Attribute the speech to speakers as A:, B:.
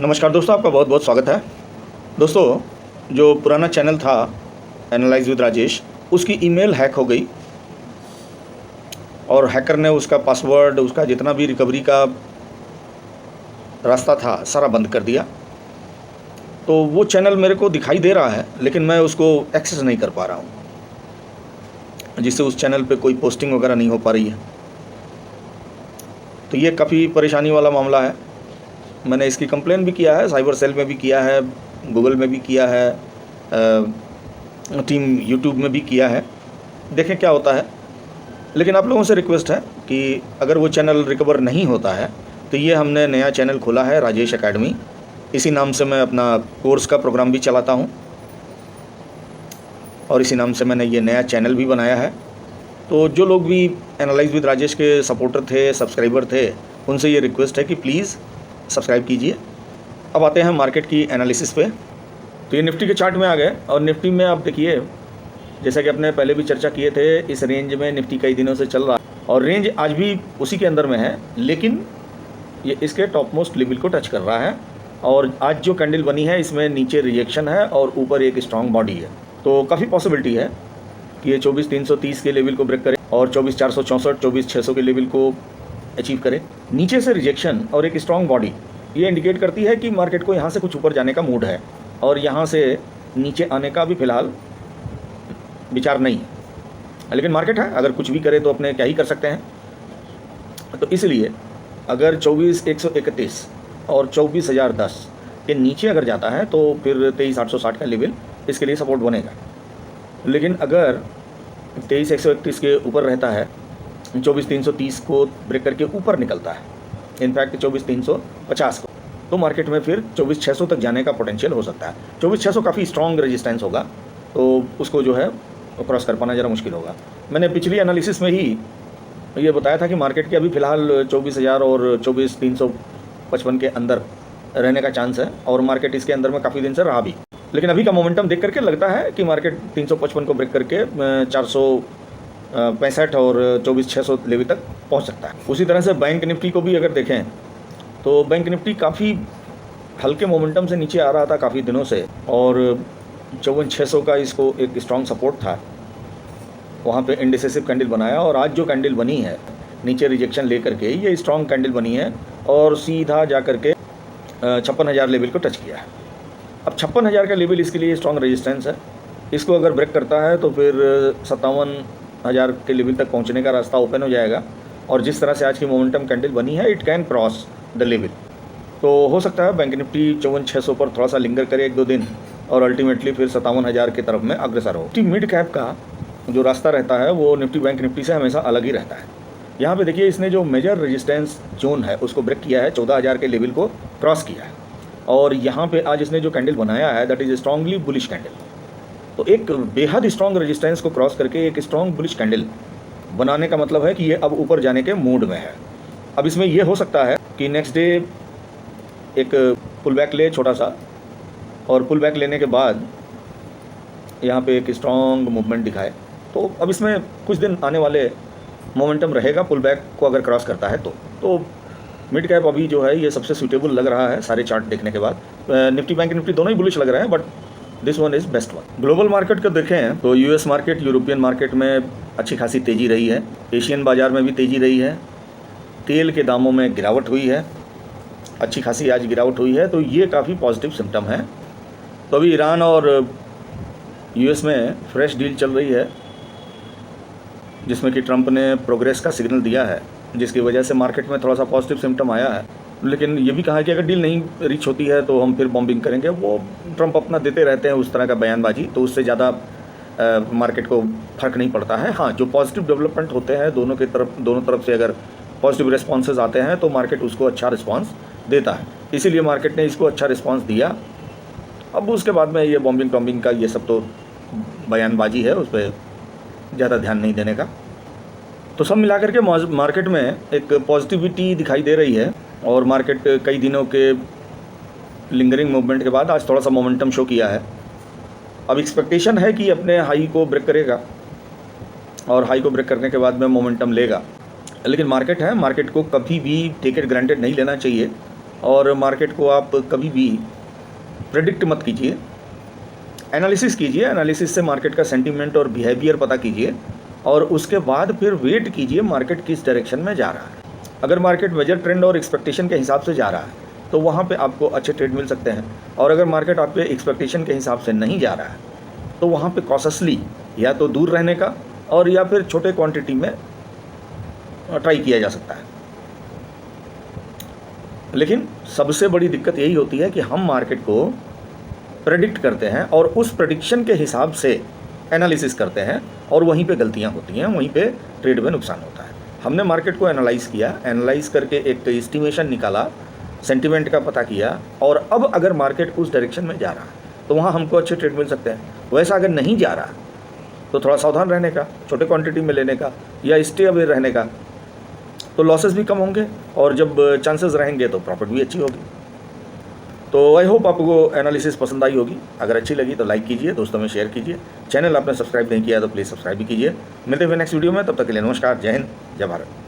A: नमस्कार दोस्तों, आपका बहुत बहुत स्वागत है। दोस्तों, जो पुराना चैनल था एनालाइज विद राजेश, उसकी ईमेल हैक हो गई और हैकर ने उसका पासवर्ड, उसका जितना भी रिकवरी का रास्ता था सारा बंद कर दिया। तो वो चैनल मेरे को दिखाई दे रहा है, लेकिन मैं उसको एक्सेस नहीं कर पा रहा हूँ, जिससे उस चैनल पे कोई पोस्टिंग वगैरह नहीं हो पा रही है। तो ये काफ़ी परेशानी वाला मामला है। मैंने इसकी कंप्लेन भी किया है, साइबर सेल में भी किया है, गूगल में भी किया है, टीम यूट्यूब में भी किया है। देखें क्या होता है। लेकिन आप लोगों से रिक्वेस्ट है कि अगर वो चैनल रिकवर नहीं होता है तो ये हमने नया चैनल खोला है राजेश एकेडमी। इसी नाम से मैं अपना कोर्स का प्रोग्राम भी चलाता हूँ और इसी नाम से मैंने ये नया चैनल भी बनाया है। तो जो लोग भी एनालाइज विद राजेश के सपोर्टर थे, सब्सक्राइबर थे, उनसे ये रिक्वेस्ट है कि प्लीज़ सब्सक्राइब कीजिए। अब आते हैं मार्केट की एनालिसिस पे। तो ये निफ्टी के चार्ट में आ गए और निफ्टी में आप देखिए, जैसा कि अपने पहले भी चर्चा किए थे, इस रेंज में निफ्टी कई दिनों से चल रहा है और रेंज आज भी उसी के अंदर में है, लेकिन ये इसके टॉप मोस्ट लेवल को टच कर रहा है। और आज जो कैंडल बनी है इसमें नीचे रिजेक्शन है और ऊपर एक स्ट्रॉन्ग बॉडी है। तो काफ़ी पॉसिबिलिटी है कि ये 24,330 के लेवल को ब्रेक करे और 24,464, 24,600 के लेवल को अचीव करे। नीचे से रिजेक्शन और एक स्ट्रॉन्ग बॉडी ये इंडिकेट करती है कि मार्केट को यहाँ से कुछ ऊपर जाने का मूड है और यहाँ से नीचे आने का भी फ़िलहाल विचार नहीं है। लेकिन मार्केट है, अगर कुछ भी करे तो अपने क्या ही कर सकते हैं। तो इसलिए अगर 24,131 और 24,010 के नीचे अगर जाता है तो फिर 23,860 का लेवल इसके लिए सपोर्ट बनेगा। लेकिन अगर 23,131 के ऊपर रहता है, 24,330 को ब्रेक करके ऊपर निकलता है, इनफैक्ट 24,350 को, तो मार्केट में फिर 24,600 तक जाने का पोटेंशियल हो सकता है। 24,600 काफ़ी स्ट्रॉन्ग रेजिस्टेंस होगा, तो उसको जो है क्रॉस कर पाना ज़रा मुश्किल होगा। मैंने पिछली एनालिसिस में ही ये बताया था कि मार्केट के अभी फ़िलहाल 24,000 और 24,355 के अंदर रहने का चांस है और मार्केट इसके अंदर में काफ़ी दिन से रहा भी। लेकिन अभी का मोमेंटम देख करके लगता है कि मार्केट 355 को ब्रेक करके 465 और 24,600 लेवल तक पहुंच सकता है। उसी तरह से बैंक निफ्टी को भी अगर देखें तो बैंक निफ्टी काफ़ी हल्के मोमेंटम से नीचे आ रहा था काफ़ी दिनों से और 54,600 का इसको एक स्ट्रॉन्ग सपोर्ट था, वहाँ पे इंडिसेसिव कैंडल बनाया और आज जो कैंडल बनी है नीचे रिजेक्शन लेकर के ये स्ट्रॉन्ग कैंडल बनी है और सीधा जा कर के 56,000 लेवल को टच किया है। अब 56,000 का लेवल इसके लिए स्ट्रॉन्ग रेजिस्टेंस है। इसको अगर ब्रेक करता है तो फिर 57,000 के लेवल तक पहुंचने का रास्ता ओपन हो जाएगा और जिस तरह से आज की मोमेंटम कैंडल बनी है, it can cross the level. तो हो सकता है बैंक निफ्टी 54,600 पर थोड़ा सा लिंगर करे 1-2 दिन और अल्टीमेटली फिर 57,000 की तरफ में अग्रसर हो। निफ्टी मिड कैप का जो रास्ता रहता है वो निफ्टी बैंक निफ्टी से हमेशा अलग ही रहता है। यहाँ पे देखिए, इसने जो मेजर रेजिस्टेंस जोन है उसको ब्रेक किया है, 14,000 के लेवल को क्रॉस किया है और यहाँ पे आज इसने जो कैंडल बनाया है that is strongly bullish candle. तो एक बेहद स्ट्रॉन्ग रेजिस्टेंस को क्रॉस करके एक स्ट्रॉन्ग बुलिश कैंडल बनाने का मतलब है कि ये अब ऊपर जाने के मूड में है। अब इसमें ये हो सकता है कि नेक्स्ट डे एक पुल बैक ले छोटा सा और पुल बैक लेने के बाद यहाँ पे एक स्ट्रॉन्ग मूवमेंट दिखाए। तो अब इसमें कुछ दिन आने वाले मोमेंटम रहेगा पुल बैक को अगर क्रॉस करता है तो मिड कैप अभी जो है ये सबसे सूटेबल लग रहा है सारे चार्ट देखने के बाद। निफ्टी बैंक निफ्टी दोनों ही बुलिश लग रहे हैं, but this one is best one. Global market को देखें तो यूएस मार्केट, यूरोपियन मार्केट में अच्छी खासी तेज़ी रही है, एशियन बाज़ार में भी तेज़ी रही है, तेल के दामों में गिरावट हुई है, अच्छी खासी आज गिरावट हुई है, तो ये काफ़ी पॉजिटिव सिम्टम है। तो अभी ईरान और यूएस में फ्रेश डील चल रही है जिसमें कि ट्रंप ने प्रोग्रेस का सिग्नल दिया है, जिसकी वजह से मार्केट में थोड़ा सा पॉजिटिव सिम्टम आया है। लेकिन ये भी कहा है कि अगर डील नहीं रीच होती है तो हम फिर बॉम्बिंग करेंगे। वो ट्रंप अपना देते रहते हैं उस तरह का बयानबाजी, तो उससे ज़्यादा मार्केट को फ़र्क नहीं पड़ता है। हाँ, जो पॉजिटिव डेवलपमेंट होते हैं दोनों तरफ से अगर पॉजिटिव रिस्पॉन्सेज आते हैं तो मार्केट उसको अच्छा रिस्पॉन्स देता है। इसीलिए मार्केट ने इसको अच्छा रिस्पॉन्स दिया। अब उसके बाद में ये बॉम्बिंग का ये सब तो बयानबाजी है, उस पर ज़्यादा ध्यान नहीं देने का। तो सब मिलाकर के मार्केट में एक पॉजिटिविटी दिखाई दे रही है और मार्केट कई दिनों के लिंगरिंग मूवमेंट के बाद आज थोड़ा सा मोमेंटम शो किया है। अब एक्सपेक्टेशन है कि अपने हाई को ब्रेक करेगा और हाई को ब्रेक करने के बाद में मोमेंटम लेगा। लेकिन मार्केट है, मार्केट को कभी भी टेक इट ग्रांटेड नहीं लेना चाहिए और मार्केट को आप कभी भी प्रेडिक्ट मत कीजिए, एनालिसिस कीजिए। एनालिसिस से मार्केट का सेंटीमेंट और बिहेवियर पता कीजिए और उसके बाद फिर वेट कीजिए मार्केट किस डायरेक्शन में जा रहा है। अगर मार्केट मेजर ट्रेंड और एक्सपेक्टेशन के हिसाब से जा रहा है तो वहाँ पे आपको अच्छे ट्रेड मिल सकते हैं, और अगर मार्केट आपके एक्सपेक्टेशन के हिसाब से नहीं जा रहा है तो वहाँ पे कॉशसली या तो दूर रहने का और या फिर छोटे क्वांटिटी में ट्राई किया जा सकता है। लेकिन सबसे बड़ी दिक्कत यही होती है कि हम मार्केट को प्रेडिक्ट करते हैं और उस प्रेडिक्शन के हिसाब से एनालिसिस करते हैं और वहीं पे गलतियां होती हैं, वहीं पे ट्रेड में नुकसान होता है। हमने मार्केट को एनालाइज किया, एनालाइज करके एक एस्टिमेशन निकाला, सेंटीमेंट का पता किया, और अब अगर मार्केट उस डायरेक्शन में जा रहा है तो वहाँ हमको अच्छे ट्रेड मिल सकते हैं। वैसा अगर नहीं जा रहा तो थोड़ा सावधान रहने का, छोटे क्वांटिटी में लेने का या स्टे अवे रहने का, तो लॉसेस भी कम होंगे और जब चांसेस रहेंगे तो प्रॉफिट भी अच्छी होगी। तो आई होप आपको एनालिसिस पसंद आई होगी। अगर अच्छी लगी तो लाइक कीजिए, दोस्तों में शेयर कीजिए। चैनल आपने सब्सक्राइब नहीं किया तो प्लीज़ सब्सक्राइब भी कीजिए। मिलते हुए नेक्स्ट वीडियो में, तब तक के लिए नमस्कार, जय हिंद, जय भारत।